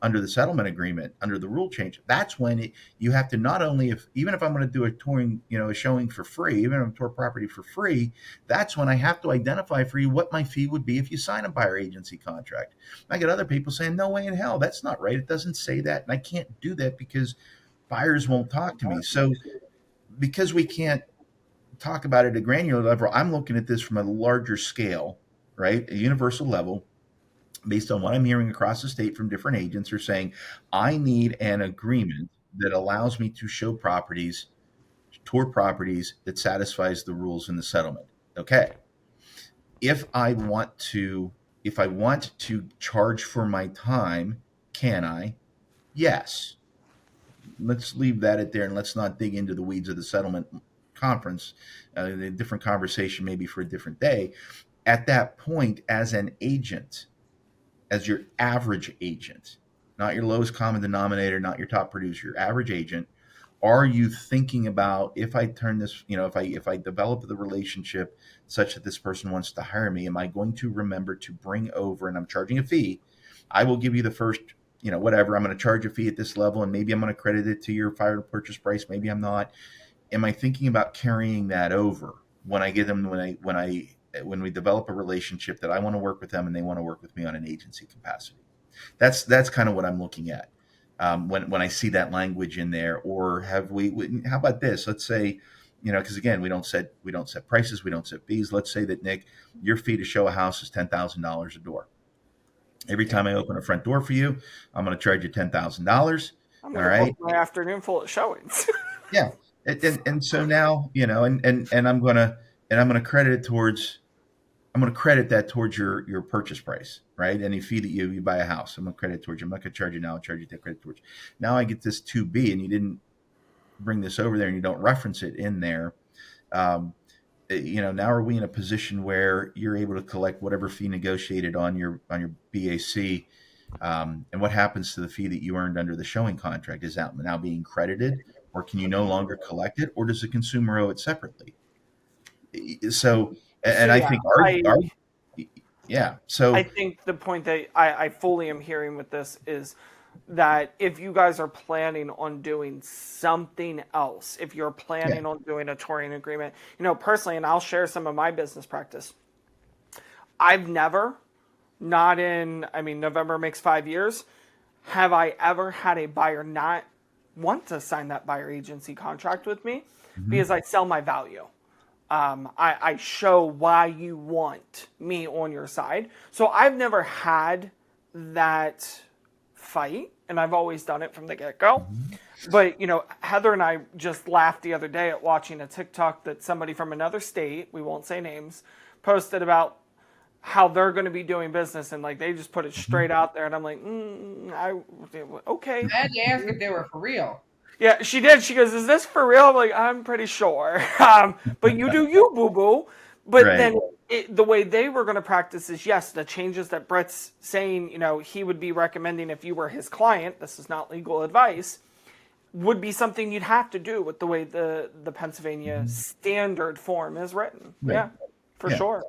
under the settlement agreement, under the rule change, that's when you have to not only, even if I'm going to do a touring, a showing for free, even if I'm tour property for free, that's when I have to identify for you what my fee would be if you sign a buyer agency contract. I get other people saying, no way in hell, that's not right. It doesn't say that. And I can't do that because buyers won't talk to me. So because we can't talk about it at a granular level, I'm looking at this from a larger scale, right? A universal level, based on what I'm hearing across the state from different agents, are saying, I need an agreement that allows me to show properties, tour properties, that satisfies the rules in the settlement. Okay. If I want to charge for my time, can I? Yes. Let's leave that at there, and let's not dig into the weeds of the settlement conference. A different conversation maybe for a different day. At that point, as an agent, as your average agent, not your lowest common denominator, not your top producer, your average agent, are you thinking about, if I turn this, if I develop the relationship such that this person wants to hire me, am I going to remember to bring over, and I'm charging a fee, I will give you the first, whatever, I'm going to charge a fee at this level, and maybe I'm going to credit it to your final purchase price, maybe I'm not. Am I thinking about carrying that over when I get them, when we develop a relationship that I want to work with them and they want to work with me on an agency capacity? That's kind of what I'm looking at when I see that language in there. Or how about this? Let's say, because again, we don't set prices, we don't set fees. Let's say that, Nick, your fee to show a house is $10,000 a door. Every time I open a front door for you, I'm going to charge you $10,000. I'm All going to book right. my afternoon full of showings. Yeah. And so now, and I'm gonna credit it towards, I'm going to credit that towards your purchase price, right? Any fee that you buy a house, I'm going to credit it towards you. I'm not going to charge you now. I'll charge you that credit towards you. Now I get this 2B, and you didn't bring this over there, and you don't reference it in there. Now are we in a position where you're able to collect whatever fee negotiated on your BAC, and what happens to the fee that you earned under the showing contract? Is that now being credited, or can you no longer collect it, or does the consumer owe it separately? So, and So I yeah, think yeah. I So think the point that I fully am hearing with this is that if you guys are planning on doing something else, if you're planning yeah, on doing a touring agreement, personally, and I'll share some of my business practice. I've never, November makes 5 years, have I ever had a buyer not want to sign that buyer agency contract with me mhm, because I sell my value. I show why you want me on your side. So I've never had that fight, and I've always done it from the get-go. Mhm. But, Heather and I just laughed the other day at watching a TikTok that somebody from another state, we won't say names, posted about how they're going to be doing business, and like they just put it Mhm. straight out there, and I'm like, okay. I had to ask if they were for real. Yeah, she did. She goes, "Is this for real?" I'm like, "I'm pretty sure." But you do you, boo boo. But Right. then the way they were going to practice is yes, the changes that Brett's saying, he would be recommending if you were his client. This is not legal advice. Would be something you'd have to do with the way the Pennsylvania Mhm. standard form is written. Right. Yeah, for Yeah. sure.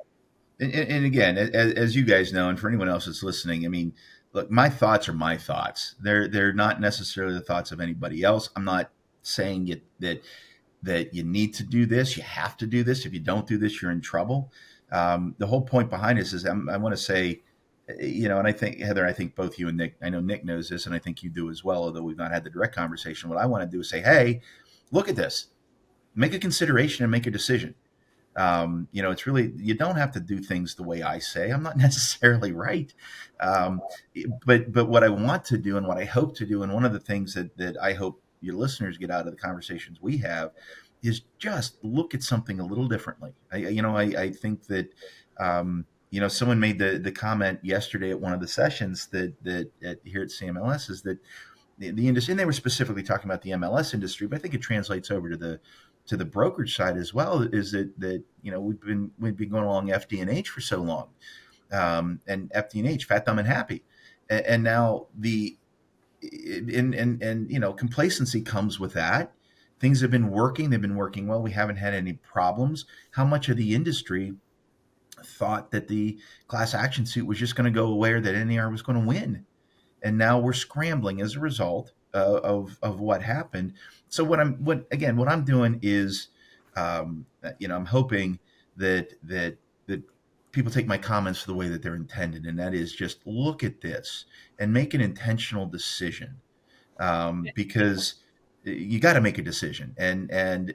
And again, as you guys know, and for anyone else that's listening, I mean, look, my thoughts are my thoughts. They're not necessarily the thoughts of anybody else. I'm not saying that you need to do this, you have to do this. If you don't do this, you're in trouble. The whole point behind this is I want to say, and I think Heather, I think both you and Nick, I know Nick knows this, and I think you do as well, although we've not had the direct conversation. What I want to do is say, hey, look at this, make a consideration and make a decision. It's really, you don't have to do things the way I say. I'm not necessarily right. Um, but what I want to do and what I hope to do, and one of the things that I hope your listeners get out of the conversations we have is just look at something a little differently. I think that, someone made the comment yesterday at one of the sessions that here at CMLS is that the industry, and they were specifically talking about the MLS industry, but I think it translates over to the brokerage side as well. Is that we've been going along FD&H for so long, and FD&H, fat, dumb, and happy, and now complacency comes with that. Things have been working; they've been working well. We haven't had any problems. How much of the industry thought that the class action suit was just going to go away, or that NAR was going to win? And now we're scrambling as a result of what happened. So what I'm doing is, I'm hoping that people take my comments the way that they're intended, and that is just look at this and make an intentional decision, because you got to make a decision, and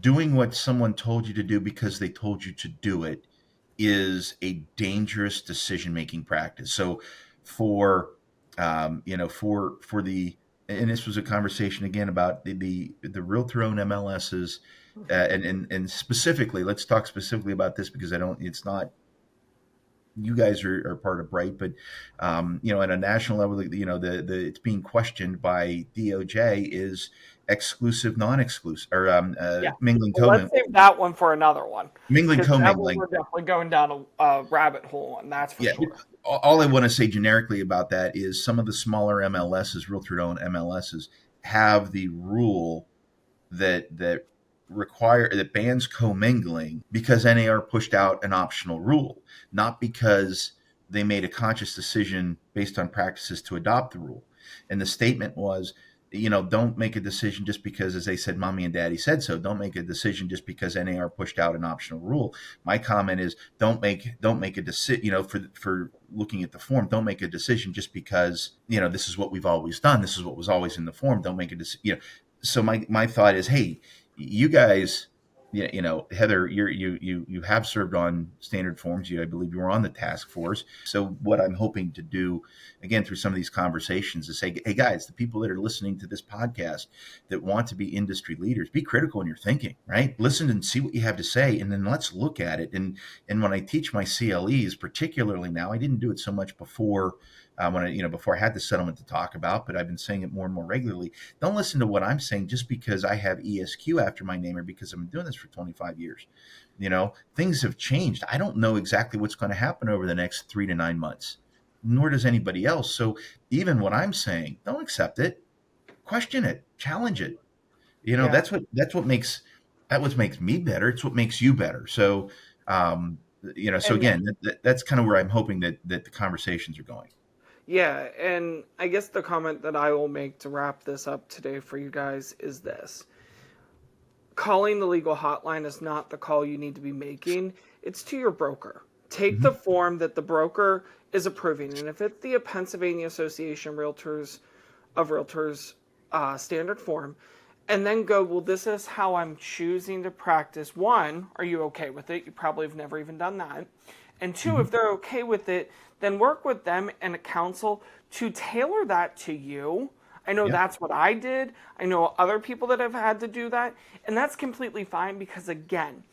doing what someone told you to do because they told you to do it is a dangerous decision making practice. So for for the, and this was a conversation again about the realtor owned MLSs, and specifically, let's talk specifically about this because it's not, you guys are part of Bright, but at a national level, the it's being questioned by DOJ is exclusive, non-exclusive, or Yeah. mingling, Well, let's save that one for another one, mingling, because that one commingling. we're definitely going down a rabbit hole on. That's for Yeah. sure. All I want to say generically about that is some of the smaller MLSs, realtor-owned MLSs, have the rule that that bans commingling because NAR pushed out an optional rule, not because they made a conscious decision based on practices to adopt the rule. And the statement was, don't make a decision just because, as they said, mommy and daddy said so. Don't make a decision just because NAR pushed out an optional rule. My comment is, don't make a decision, for looking at the form, don't make a decision just because, this is what we've always done. This is what was always in the form. Don't make a decision. So my thought is, hey, you guys, Heather, you have served on standard forms. I believe you were on the task force. So what I'm hoping to do, again, through some of these conversations, is say, hey guys, the people that are listening to this podcast that want to be industry leaders, be critical in your thinking, right? Listen and see what you have to say, and then let's look at it. And when I teach my CLEs, particularly now, I didn't do it so much before. Before I had the settlement to talk about, but I've been saying it more and more regularly. Don't listen to what I'm saying just because I have ESQ after my name or because I've been doing this for 25 years. Things have changed. I don't know exactly what's going to happen over the next 3 to 9 months, nor does anybody else. So even what I'm saying, don't accept it, question it, challenge it. Yeah. That's what makes me better. It's what makes you better. So, so again, that's kind of where I'm hoping that the conversations are going. Yeah, and I guess the comment that I will make to wrap this up today for you guys is this. Calling the legal hotline is not the call you need to be making. It's to your broker. Take the form that the broker is approving. And if it's the Pennsylvania Association of Realtors standard form, and then go, well, this is how I'm choosing to practice. One, are you okay with it? You probably have never even done that. And two, Mhm. if they're okay with it, then work with them and a council to tailor that to you. I know Yeah. that's what I did. I know other people that have had to do that. And that's completely fine because, again,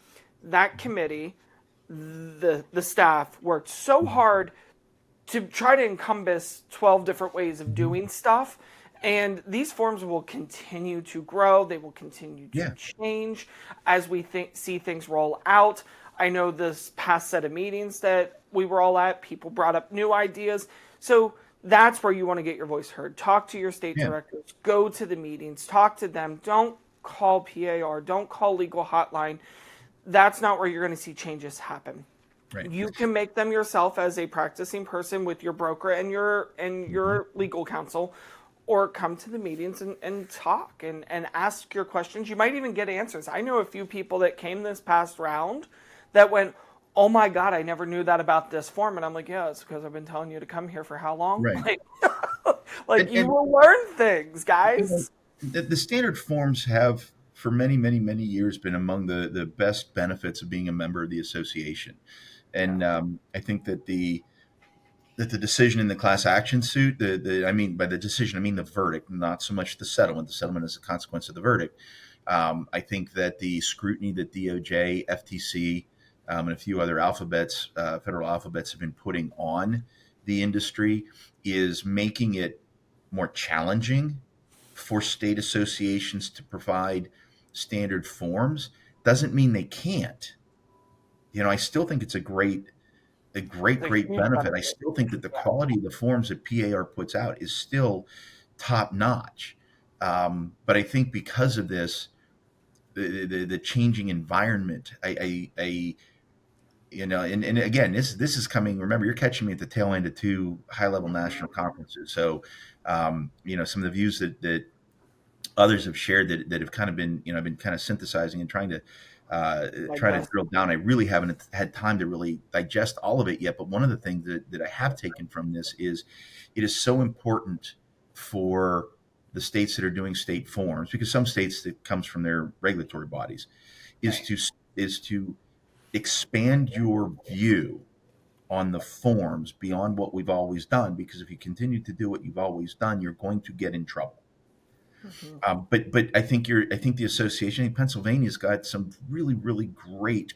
that committee, the staff worked so hard to try to encompass 12 different ways of Mhm. doing stuff. And these forms will continue to grow. They will continue to Yeah. change as we see things roll out. I know this past set of meetings that we were all at, people brought up new ideas. So that's where you want to get your voice heard. Talk to your state Yeah. directors, go to the meetings, talk to them. Don't call PAR, don't call legal hotline. That's not where you're going to see changes happen. Right. You can make them yourself as a practicing person with your broker and Mhm. your legal counsel, or come to the meetings and talk and ask your questions. You might even get answers. I know a few people that came this past round that went, oh my God, I never knew that about this form. And I'm like, yeah, it's because I've been telling you to come here for how long? Right. Like you And will learn things, you know, guys. the standard forms have, for many, many, many years, been among the best benefits of being a member of the association. Yeah. And I think that the decision in the class action suit, I mean, by the decision, I mean the verdict, not so much the settlement. The settlement is a consequence of the verdict. I think that the scrutiny that DOJ, FTC, and a few other federal alphabets, have been putting on the industry is making it more challenging for state associations to provide standard forms. Doesn't mean they can't. I still think it's It's a great huge benefit. I benefit. still think that the Yeah. quality of the forms that PAR puts out is still top notch. But I think because of this, the changing environment, and again, this is coming. Remember, you're catching me at the tail end of two high level national conferences. So, some of the views that others have shared that have kind of been, I've been kind of synthesizing and Like trying to this. drill down. I really haven't had time to really digest all of it yet. But one of the things that I have taken from this is it is so important for the states that are doing state forms, because some states that comes from their regulatory bodies, is Right. to expand your view on the forms beyond what we've always done. Because if you continue to do what you've always done, you're going to get in trouble. Hmm. But I think the association in Pennsylvania's got some really really great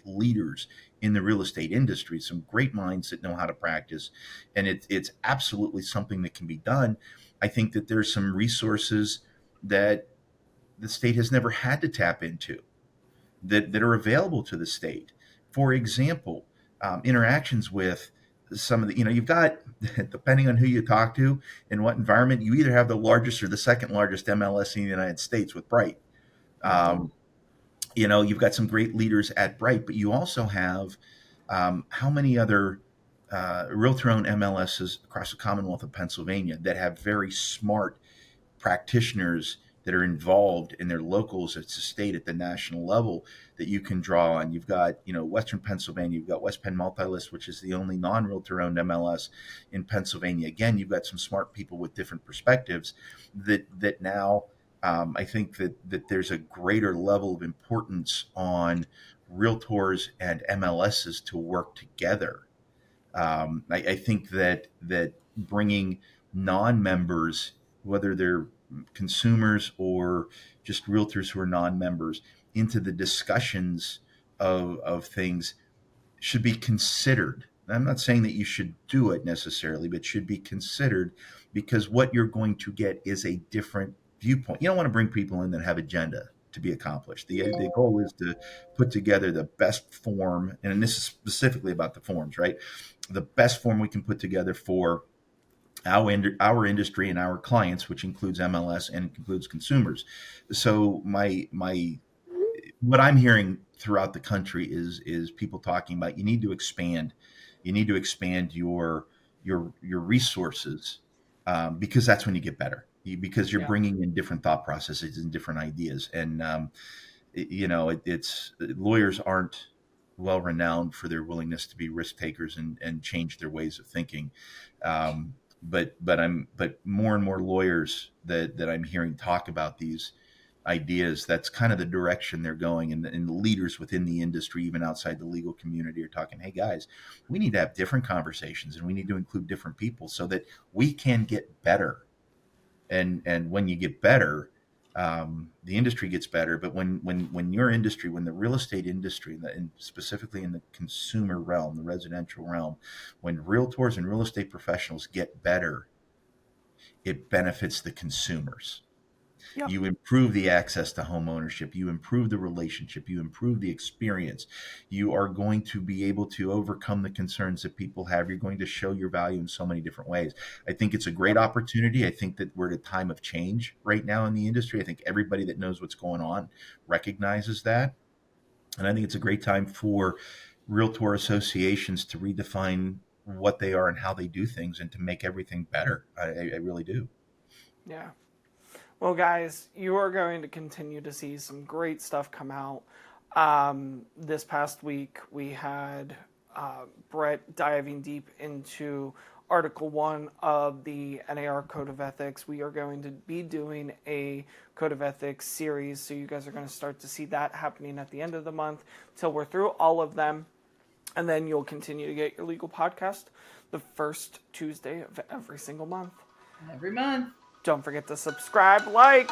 leaders in the real estate industry, some great minds that know how to practice, and it's absolutely something that can be done. I think that there's some resources that the state has never had to tap into that are available to the state. For example, interactions with some of the, you've got, depending on who you talk to and what environment, you either have the largest or the second largest MLS in the United States with Bright. Hmm. Um, you've got some great leaders at Bright, but you also have how many other realtor owned MLSs across the Commonwealth of Pennsylvania that have very smart practitioners that are involved in their locals at the state, at the national level, that you can draw on. You've got, Western Pennsylvania, you've got West Penn Multilist, which is the only non-realtor owned MLS in Pennsylvania. Again, you've got some smart people with different perspectives that now I think that there's a greater level of importance on realtors and MLSs to work together. I think that bringing non-members, whether they're consumers or just realtors who are non-members, into the discussions of things should be considered. I'm not saying that you should do it necessarily, but should be considered, because what you're going to get is a different viewpoint. You don't want to bring people in that have agenda to be accomplished. The goal is to put together the best form, and this is specifically about the forms, right? The best form we can put together for our industry and our clients, which includes MLS and includes consumers. So my what I'm hearing throughout the country is people talking about you need to expand your resources, because that's when you get better. Because you're Yeah. bringing in different thought processes and different ideas, and it's lawyers aren't well renowned for their willingness to be risk takers and change their ways of thinking. But more and more lawyers that I'm hearing talk about ideas. That's kind of the direction they're going, and the leaders within the industry, even outside the legal community, are talking, hey guys, we need to have different conversations, and we need to include different people so that we can get better. And when you get better, the industry gets better. But when your industry, when the real estate industry, and specifically in the consumer realm, the residential realm, when realtors and real estate professionals get better, it benefits the consumers. Yep. You improve the access to home ownership. You improve the relationship. You improve the experience. You are going to be able to overcome the concerns that people have. You're going to show your value in so many different ways. I think it's a great opportunity. I think that we're at a time of change right now in the industry. I think everybody that knows what's going on recognizes that. And I think it's a great time for realtor associations to redefine what they are and how they do things and to make everything better. I really do. Yeah. Well, guys, you are going to continue to see some great stuff come out. This past week, we had Brett diving deep into Article 1 of the NAR Code of Ethics. We are going to be doing a Code of Ethics series, so you guys are going to start to see that happening at the end of the month till we're through all of them. And then you'll continue to get your legal podcast the first Tuesday of every single month. Every month. Don't forget to subscribe, like,